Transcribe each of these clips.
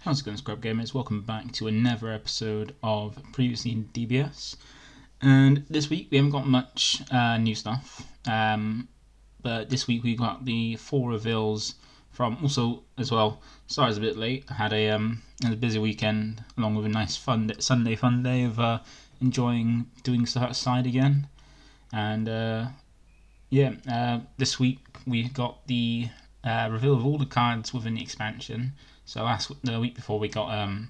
How's it going, ScrubGamers? Welcome back to another episode of Previously in DBS. And this week we haven't got much new stuff, but this week we got the 4 reveals from, also as well, sorry I was a bit late, I had a busy weekend along with a nice Sunday fun day of enjoying doing stuff outside again. And this week we got the reveal of all the cards within the expansion. So the week before we got a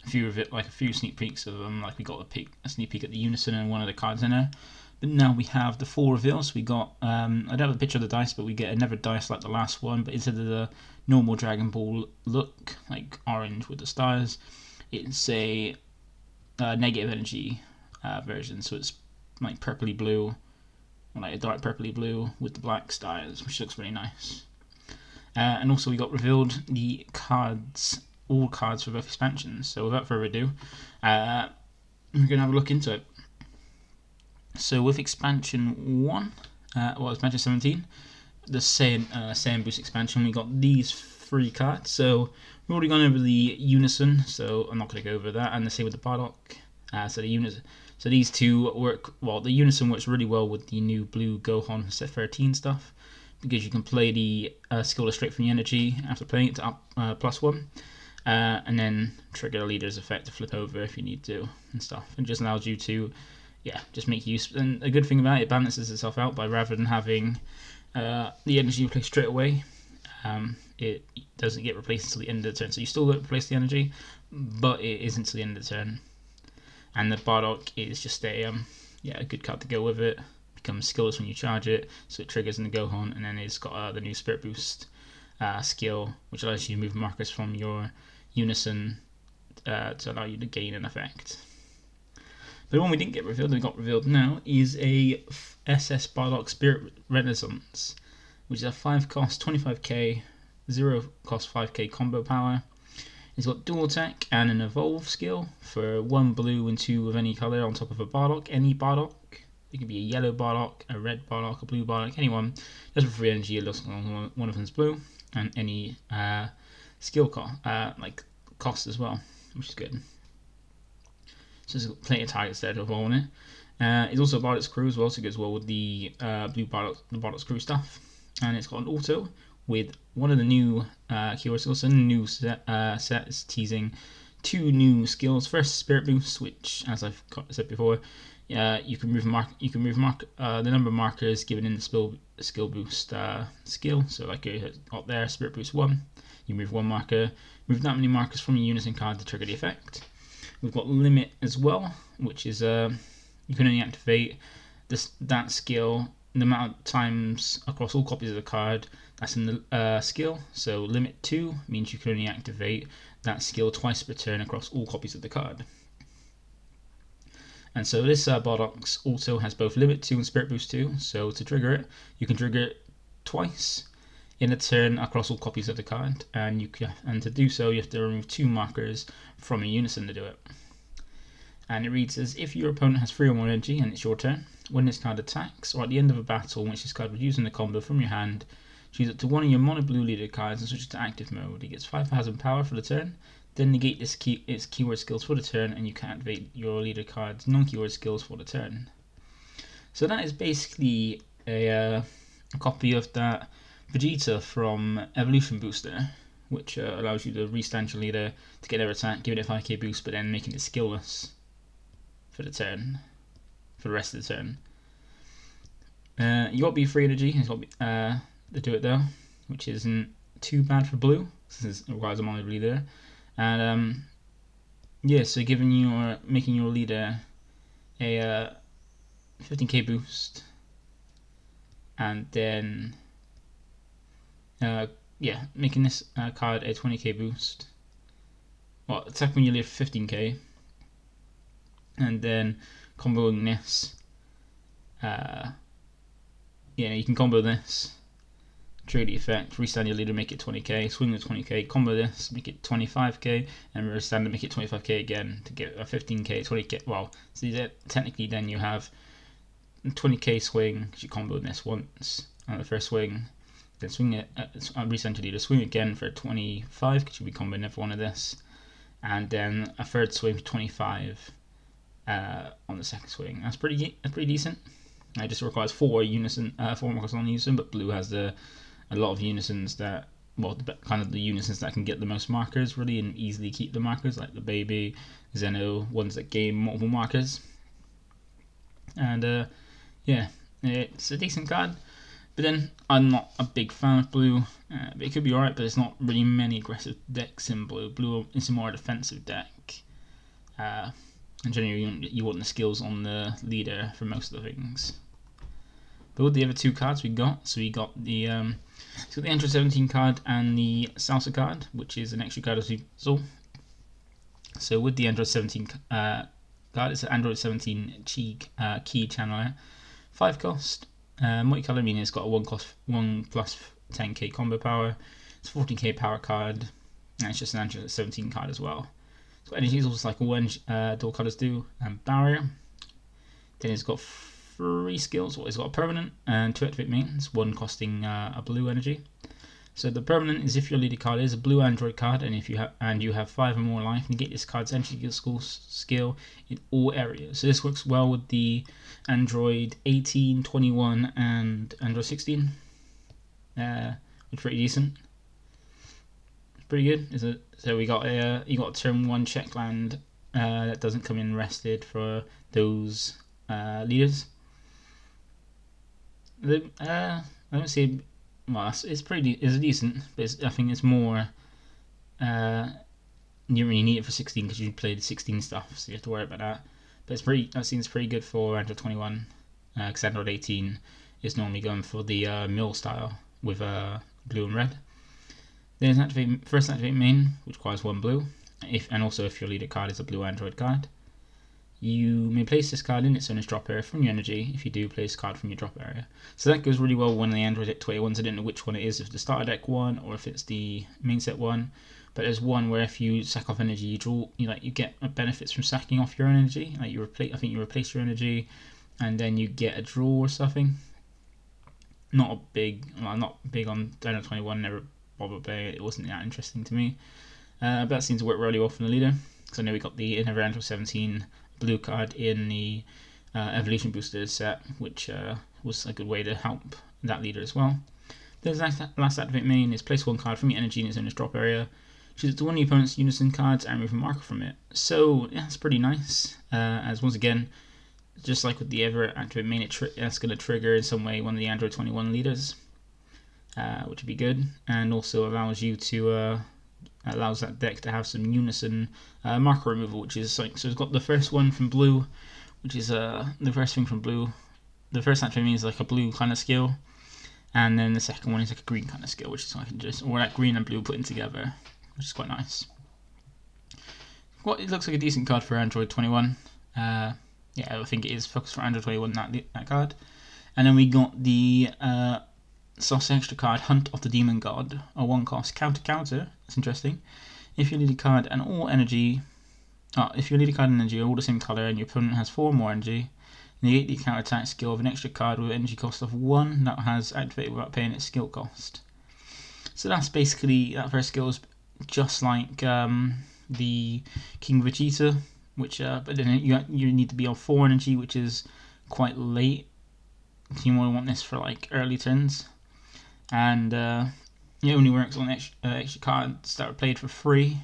few sneak peeks of them. Like we got a sneak peek at the Unison and one of the cards in there. But now we have the 4 reveals. We got I don't have a picture of the dice, but we get another dice like the last one, but instead of the normal Dragon Ball look, like orange with the stars, it's a negative energy version. So it's like purpley blue, or like a dark purpley blue with the black stars, which looks really nice. And also we got revealed the cards, all cards for both expansions. So without further ado, we're going to have a look into it. So with expansion 1, expansion 17, the Saiyan Boost expansion, we got these 3 cards. So we've already gone over the Unison, so I'm not going to go over that. And the same with the Bardock. So these two work well. The Unison works really well with the new blue Gohan set 13 stuff, because you can play the skill straight from the energy after playing it to up +1, and then trigger the leader's effect to flip over if you need to and stuff. And just allows you to, just make use. And a good thing about it balances itself out by, rather than having the energy replaced straight away, it doesn't get replaced until the end of the turn. So you still replace the energy, but it isn't until the end of the turn. And the Bardock is just a good card to go with it. Becomes skillless when you charge it, so it triggers in the Gohan, and then it's got the new Spirit Boost skill, which allows you to move markers from your Unison to allow you to gain an effect. But the one we didn't get revealed, that we got revealed now, is a SS Bardock Spirit Renaissance, which is a 5 cost 25k, 0 cost 5k combo power. It's got dual attack and an evolve skill for 1 blue and 2 of any colour on top of a Bardock, any Bardock. It could be a yellow Bardock, a red Bardock, a blue Bardock, anyone. Just for free energy, it looks like one of them's blue, and any skill cost as well, which is good. So there's plenty of targets there to evolve on it. It's also Bardock's crew as well, so it goes well with the blue Bardock, the Bardock's crew stuff. And it's got an auto with one of the new keyword skills. So the new set is teasing 2 new skills. First, Spirit Boost, which, as I've said before, you can move the number of markers given in the skill boost skill. So like you got there, Spirit Boost 1, you move 1 marker, move that many markers from your Unison card to trigger the effect. We've got Limit as well, which is you can only activate that skill the amount of times across all copies of the card that's in the skill. So Limit 2 means you can only activate that skill twice per turn across all copies of the card. And so this Bardock also has both Limit 2 and Spirit Boost 2, so to trigger it, you can trigger it twice in a turn across all copies of the card, and to do so you have to remove 2 markers from a Unison to do it. And it reads as, if your opponent has 3 or more energy and it's your turn, when this card attacks, or at the end of a battle in which this card was used in the combo from your hand, choose it to one of your mono blue leader cards and switch it to active mode. It gets 5,000 power for the turn. Then negate its keyword skills for the turn, and you can activate your leader card's non-keyword skills for the turn. So that is basically a copy of that Vegeta from Evolution Booster, which allows you to restand your leader to get their attack, give it a 5k boost, but then making it skillless for the turn, for the rest of the turn. You got to be free energy, it's got to do it though, which isn't too bad for blue, since it requires a mono leader. And so making your leader a 15k boost, and then making this card a 20k boost. Well, attack when you leave 15k, and then comboing this. You can combo this. Trigger the effect, restand your leader, make it 20k, swing the 20k, combo this, make it 25k, and restand it, make it 25k again to get a 15k, 20k. Well, so technically then you have 20k swing because you comboed this once on the first swing, Then swing it, recenter leader, swing again for 25, because you'll be comboing every one of this. And then a third swing for 25 on the second swing. That's pretty decent. It just requires 4 markers on unison, but blue has a lot of unisons that, well, kind of the unisons that can get the most markers really and easily keep the markers, like the baby, Zeno, ones that gain multiple markers. And yeah, it's a decent card. But then I'm not a big fan of blue. But it could be alright, but there's not really many aggressive decks in blue. Blue is a more defensive deck. And generally you want the skills on the leader for most of the things. But with the other 2 cards we got, so we got the Android 17 card and the Salsa card, which is an extra card as we saw. So with the Android 17 card, it's an Android 17 key channeler, 5 cost. Multicolour, meaning it's got a 1 plus 10k combo power. It's a 14k power card, and it's just an Android 17 card as well. So energy is also like all dual colours do, and barrier. Then it's got 3 skills. Well, it's got a permanent and 2 activate mains, 1 costing a blue energy. So the permanent is if your leader card is a blue Android card, and if you have 5 or more life, negate this card's energy skill in all areas. So this works well with the Android 18, 21, and Android 16. It's pretty decent. It's pretty good. Is it? So you got a turn 1 check land that doesn't come in rested for those leaders. I don't see. Well, it's decent, but I think it's more. You don't really need it for 16 because you play the 16 stuff, so you have to worry about that. But that seems pretty good for Android 21, because Android 18 is normally going for the mill style with blue and red. There's first activate main, which requires 1 blue, and also if your leader card is a blue Android card. You may place this card in its owner's drop area from your energy if you do place a card from your drop area. So that goes really well when the Android deck 21s. I don't know which one it is, if the starter deck one or if it's the main set one. But there's one where if you sack off energy, you get benefits from sacking off your own energy. Like I think you replace your energy, and then you get a draw or something. Not big on Android 21. Never bothered playing it. It wasn't that interesting to me. But that seems to work really well for the leader. Because I know we got the another Android 17 blue card in the evolution boosters set, which was a good way to help that leader as well. The last activate main is place 1 card from your energy in its owner's drop area. Choose it to one of your opponent's unison cards and remove a marker from it. So yeah, it's pretty nice. As once again, just like with the other activate main, it's going to trigger in some way one of the Android 21 leaders, which would be good, and also allows that deck to have some unison marker removal, which is like, so it's got the first one from blue, which is the first thing from blue. The first activate is like a blue kind of skill, and then the second one is like a green kind of skill, which is like or like green and blue put in together, which is quite nice. Well, it looks like a decent card for Android 21. Yeah, I think it is focused for Android 21, that card. And then we got the Sauce extra card, Hunt of the Demon God, a 1 cost counter. That's interesting. If your leader card and all energy, are all the same color, and your opponent has 4 more energy, negate the counter attack skill of an extra card with energy cost of 1 that has activated without paying its skill cost. So that's basically, that first skill is just like the King Vegeta, which but then you need to be on 4 energy, which is quite late. You want this for like early turns. And it only works on extra cards that are played for free.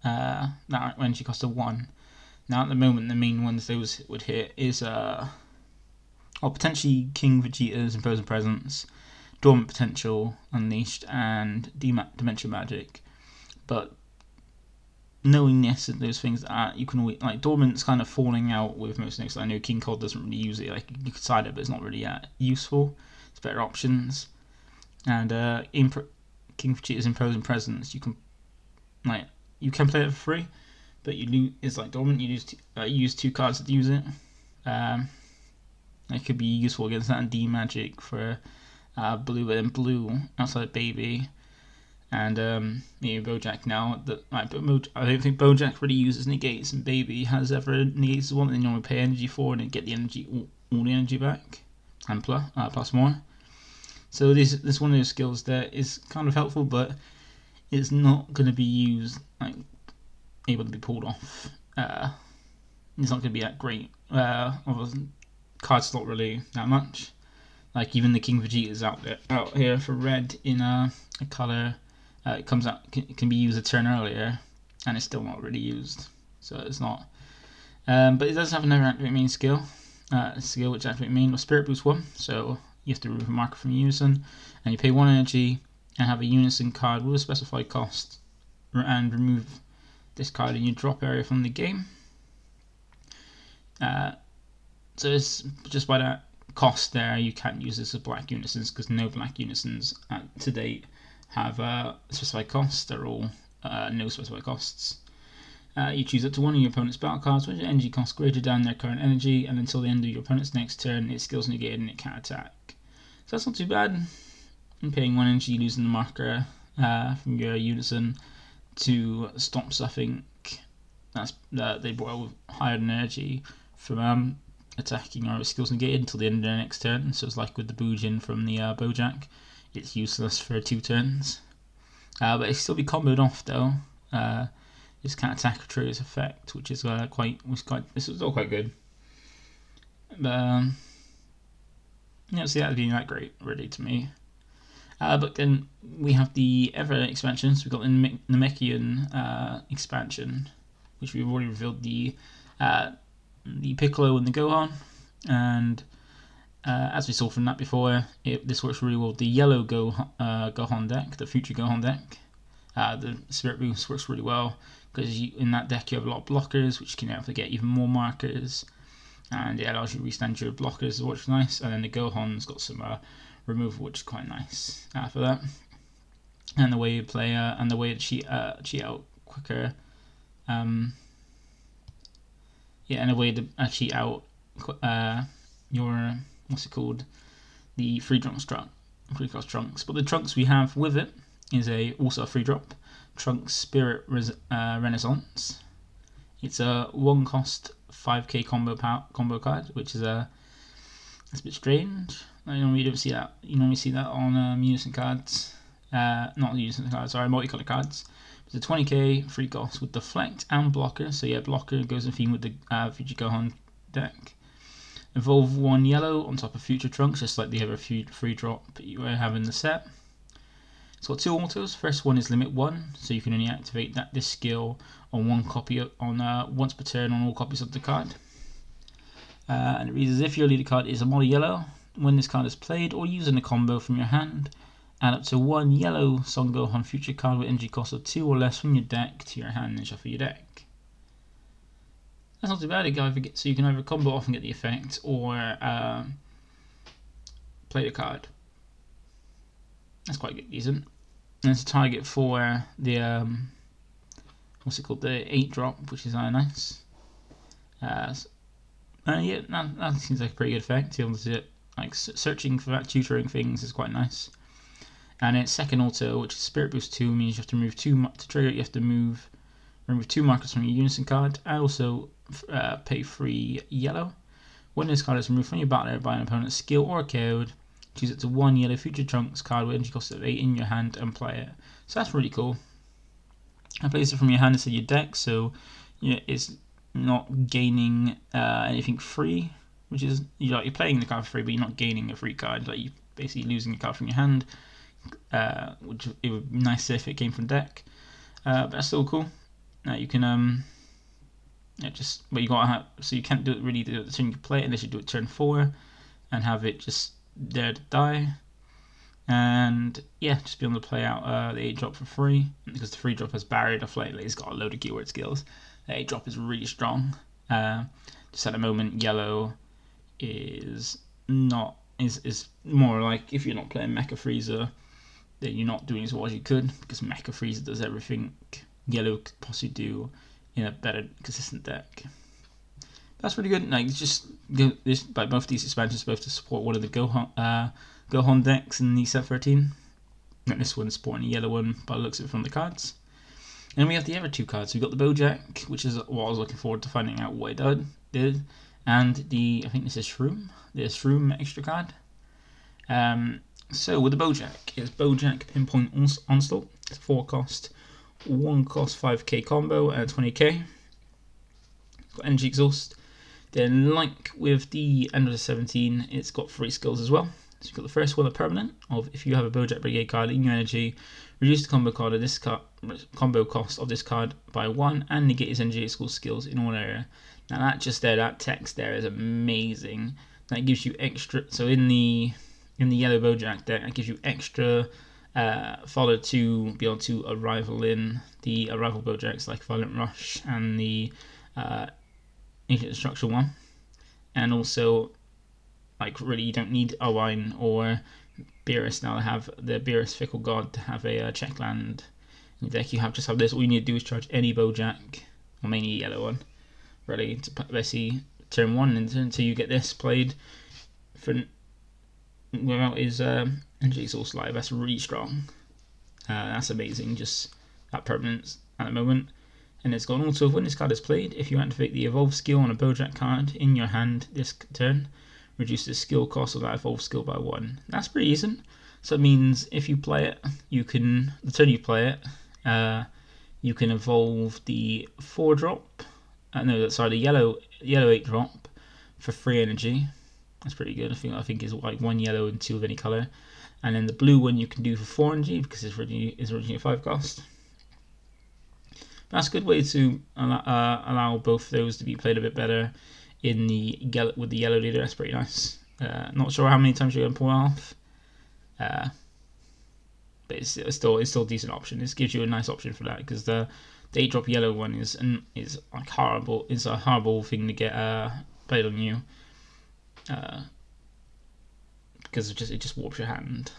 That energy cost of 1. Now at the moment, the main ones those would hit is potentially King Vegeta's Imposing Presence, Dormant Potential Unleashed, and Dimension Magic. But knowing this and those things you can always, like, Dormant's kind of falling out with most things. I know King Cold doesn't really use it. Like, you could side it, but it's not really useful. It's better options. And King Vegeta's Imposing Presence, you can play it for free, but you lose. It's like Dormant. You use 2 cards to use it. It could be useful against that and D Magic for blue, but then blue outside baby. And maybe bojack now. I don't think bojack really uses negates, and baby has ever negates one, and then you normally pay energy for, and then get the energy, all the energy back, and plus more. So this one of those skills that is kind of helpful, but it's not going to be used, like, able to be pulled off. It's not going to be that great of a card slot, really, that much. Like, even the King Vegeta's out here for red in a color. It comes out, can be used a turn earlier, and it's still not really used. So it's not. But it does have another activate main skill. Which activate main was Spirit Boost 1. So you have to remove a marker from Unison, and you pay 1 energy and have a Unison card with a specified cost, and remove this card in your drop area from the game. So it's just by that cost there, you can't use this as black Unisons, because no black Unisons to date have specified costs. They're all no specified costs. You choose up to one of your opponent's battle cards with an energy cost greater than their current energy, and until the end of your opponent's next turn, its skill's negated and it can't attack. So that's not too bad. I'm paying 1 energy, losing the marker from your Unison to stop something they brought with higher energy from attacking, or its skill's negated until the end of their next turn. So it's like with the Boojin from the Bojack, it's useless for 2 turns. But it still be comboed off though. Just can't attack or trigger its effect, which is this was all quite good. But see, that would be that great really to me. But then we have the other expansions. We've got the Namekian expansion, which we've already revealed the Piccolo and the Gohan, and as we saw from that before, this works really well with the yellow Gohan deck, the future Gohan deck. The Spirit Boost works really well, because in that deck you have a lot of blockers, which can help to get even more markers, and it allows you to restand your blockers, which is nice. And then the Gohan's got some removal, which is quite nice for that. And the way you play, and the way to cheat out quicker. And a way to cheat out your, what's it called, the free cost trunks. But the trunks we have with it is also a free drop, Trunks Spirit Renaissance. It's a 1 cost 5k combo card, which is it's a bit strange. I normally don't see that. You normally see that on Unison cards, not Unison cards, sorry, multicolored cards. It's a 20k free cost with Deflect and Blocker. So yeah, Blocker goes in theme with the Future Gohan deck. Evolve 1 yellow on top of Future Trunks, just like the other free drop you have in the set. It's got 2 autos. First one is limit 1, so you can only activate this skill on 1 copy once per turn on all copies of the card. And it reads as if your leader card is a mono yellow. When this card is played or used in a combo from your hand, add up to 1 yellow Son Gohan future card with energy cost of 2 or less from your deck to your hand and shuffle your deck. That's not too bad. So you can either combo off and get the effect, or play the card. That's quite good, decent. And it's a target for the what's it called, the 8 drop, which is nice. Yeah, that seems like a pretty good effect. To be able to do it, like searching for that, tutoring things is quite nice. And its second auto, which is Spirit Boost 2, means you have to remove to trigger it. You have to remove 2 markers from your Unison card, and also pay 3 yellow. When this card is removed from your battle area by an opponent's skill or code, choose it to 1 yellow Future Trunks card with energy cost of 8 in your hand and play it. So that's really cool. And place it from your hand instead of your deck, so it's not gaining anything free, which is you're playing the card for free, but you're not gaining a free card. Like you're basically losing a card from your hand, which it would be nice if it came from deck. But that's still cool. You can but you gotta have, so you can't do it the turn you play it unless you do it turn 4 and have it just there to die. And yeah, just be able to play out the 8 drop for free, because the 3 drop has barrier deflate. It's got a load of keyword skills. The 8 drop is really strong. Just at the moment, yellow is more like, if you're not playing Mecha Frieza, then you're not doing as well as you could, because Mecha Frieza does everything yellow could possibly do in a better, consistent deck. That's really good. Like, both these expansions both to support one of the Gohan decks in the set 13. And this one's supporting the yellow one by the looks of it from the cards. And we have the other 2 cards. We've got the Bojack, which is what I was looking forward to finding out what it did. And I think this is Shroom. The Shroom extra card. So with the bojack, it's bojack pinpoint onslaught. It's 4 cost, 1 cost 5k combo at 20k. It's got energy exhaust. Then, like with the end of the 17, it's got 3 skills as well. So you've got the first one, the permanent, of if you have a Bojack Brigade card in your energy, reduce the combo card of this card, combo cost of this card by 1, and negate its energy exhaust skills in one area. Now that just there, that text there is amazing. That gives you extra. So in the yellow Bojack deck, that gives you extra fodder to be able to arrival in the arrival Bojacks like Violent Rush and the Ancient Destruction one, and also like really you don't need Owain or Beerus now to have the Beerus Fickle God to have a check land in your deck. You just have this. All you need to do is charge any Bojack, or mainly yellow one, really, to basically turn 1 until you get this played for without his energy exhaust live. That's really strong. That's amazing. Just that permanence at the moment. And it's got also, when this card is played, if you activate the evolve skill on a Bojack card in your hand this turn, reduce the skill cost of that evolve skill by 1. That's pretty decent. So it means if you play it, you can, the turn you play it, you can evolve the 4-drop, the yellow 8-drop for 3 energy. That's pretty good. I think it's like 1 yellow and 2 of any colour. And then the blue one you can do for 4 energy because it's originally a 5 cost. That's a good way to allow both of those to be played a bit better in with the yellow leader. That's pretty nice. Not sure how many times you're going to pull off, but it's still a decent option. This gives you a nice option for that because the 8-drop yellow one is like horrible. It's a horrible thing to get played on you because it just warps your hand.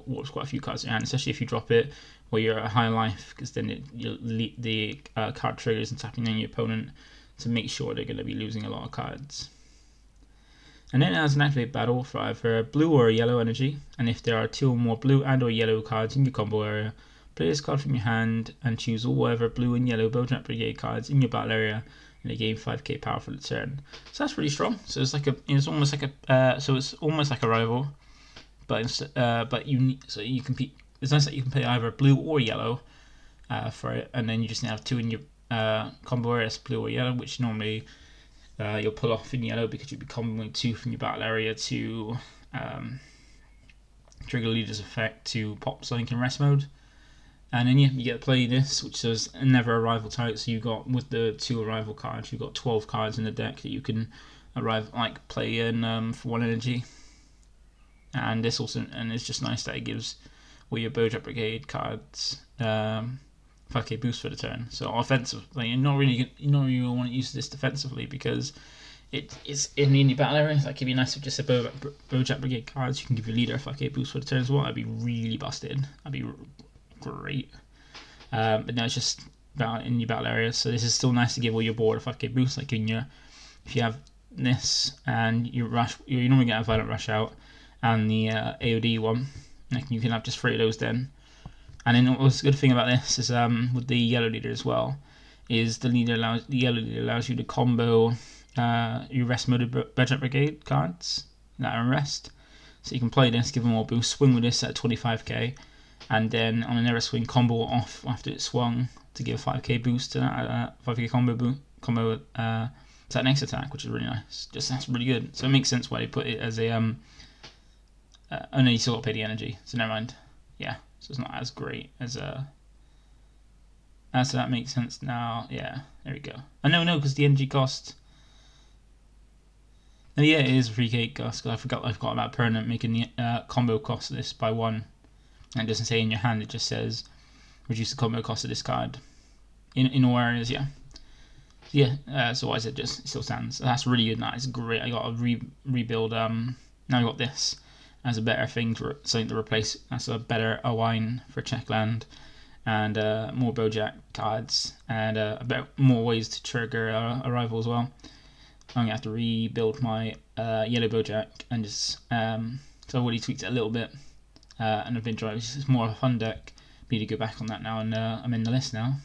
Warps quite a few cards in your hand, especially if you drop it where you're at high life, because then the card triggers and tapping on your opponent to make sure they're going to be losing a lot of cards. And then it has an activate battle for either blue or yellow energy, and if there are 2 or more blue and or yellow cards in your combo area, play this card from your hand and choose all whatever blue and yellow Bojack Brigade cards in your battle area, and they gain 5k power for the turn. So that's pretty strong. So it's almost like a rival. But you compete. It's nice that you can play either blue or yellow for it, and then you just have 2 in your combo area, blue or yellow, which normally you'll pull off in yellow because you'll be comboing 2 from your battle area to trigger leader's effect to pop something in rest mode. And then you get to play this, which is never a rival type. So you got, with the 2 arrival cards, you've got 12 cards in the deck that you can play in for 1 energy. And it's just nice that it gives all your Bojack Brigade cards 5k boost for the turn. So offensively, you're not really want to use this defensively because it's in the battle area. Like it'd be nice if just a Bojack Brigade cards. You can give your leader a 5k boost for the turn as well. That'd be really busted. That'd be great. But no, it's just in your battle area. So this is still nice to give all your board a 5k boost. Like if you have this and you normally get a Violent Rush out and the AOD one, like you can have just 3 of those then. And then what's the good thing about this is with the yellow leader as well, is the yellow leader allows you to combo your rest moded Bojack Brigade cards that are in rest. So you can play this, give them more boost, swing with this at 25k, and then on another swing combo off after it's swung to give a 5k boost to that 5k combo to that next attack, which is really nice. That's really good. So it makes sense why they put it as a oh no, you still got to pay the energy, so never mind. Yeah, so it's not as great as so that makes sense now. Yeah, there we go. No, because the energy cost. Oh yeah, it is 3k cost. Cause I forgot about permanent making the combo cost of this by 1. And it doesn't say in your hand; it just says reduce the combo cost of this card in all areas. Yeah. So I said it still stands. So that's really good. That's great. I got to rebuild. Now I got this as a better thing something to replace. That's a better Owain for checkland, and more Bojack cards, and a bit more ways to trigger arrival as well. I'm gonna have to rebuild my yellow Bojack and just so I've already tweaked it a little bit, and I've been trying. It's more of a fun deck. Need to go back on that now, and I'm in the list now.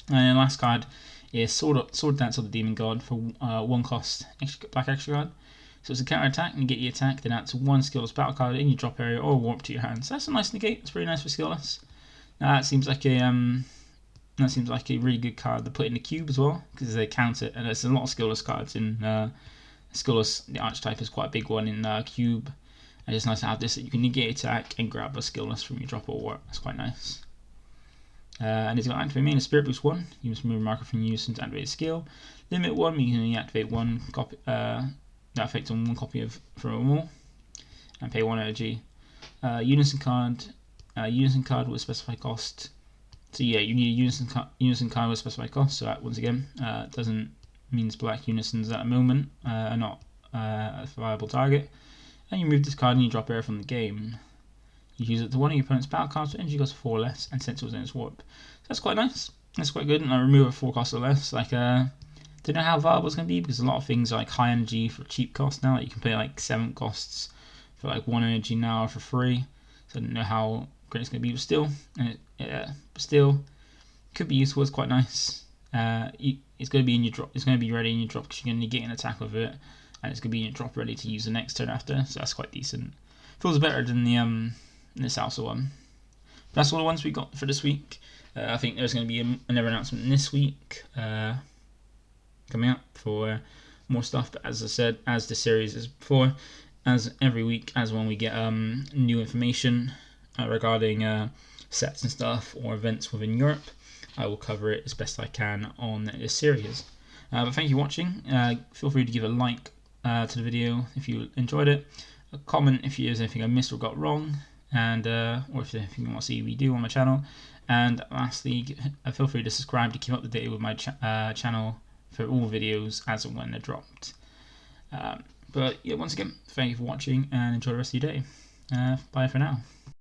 And then the last card is Sword Dance of the Demon God for 1 cost black extra card. So it's a counter attack, and you get the attack, then add to one skillless battle card in your drop area or warp to your hand. So that's a nice negate. It's pretty nice for skillless. Now that seems like a really good card to put in the cube as well, because they count it, and there's a lot of skillless cards in skillless. The archetype is quite a big one in cube, and it's nice to have this that you can negate attack and grab a skillless from your drop or warp. That's quite nice. And it's got activate main, a Spirit Boost 1. You must remove a marker from use to activate a skill. Limit 1, you can only activate one copy, that effect on one copy of for a wall, and pay 1 energy. Unison card with a specified cost. So yeah, you need a unison card with a specified cost. So that once again doesn't means black unisons at the moment are not a viable target. And you move this card and you drop area from the game. You use it to one of your opponent's battle cards with energy cost 4 or less and send it within its warp. So that's quite nice. That's quite good. And I remove a 4 cost or less. Like don't know how viable it's gonna be, because a lot of things are like high energy for cheap cost now. Like you can pay like 7 costs for like 1 energy now for free. So I don't know how great it's gonna be, but still, could be useful. It's quite nice. It's gonna be in your drop. It's gonna be ready in your drop because you're gonna negate an attack with it, and it's gonna be in your drop ready to use the next turn after. So that's quite decent. Feels better than the this Salsa one. That's all the ones we got for this week. I think there's going to be another announcement this week coming up for more stuff. But as I said, as the series is before, as every week, as when we get new information regarding sets and stuff or events within Europe, I will cover it as best I can on this series. But thank you for watching. Feel free to give a like to the video if you enjoyed it. A comment if there's anything I missed or got wrong, and or if there's anything you want to see me do on my channel. And lastly, feel free to subscribe to keep up to date with my channel for all videos as and when they're dropped. But yeah, once again, thank you for watching and enjoy the rest of your day. Bye for now.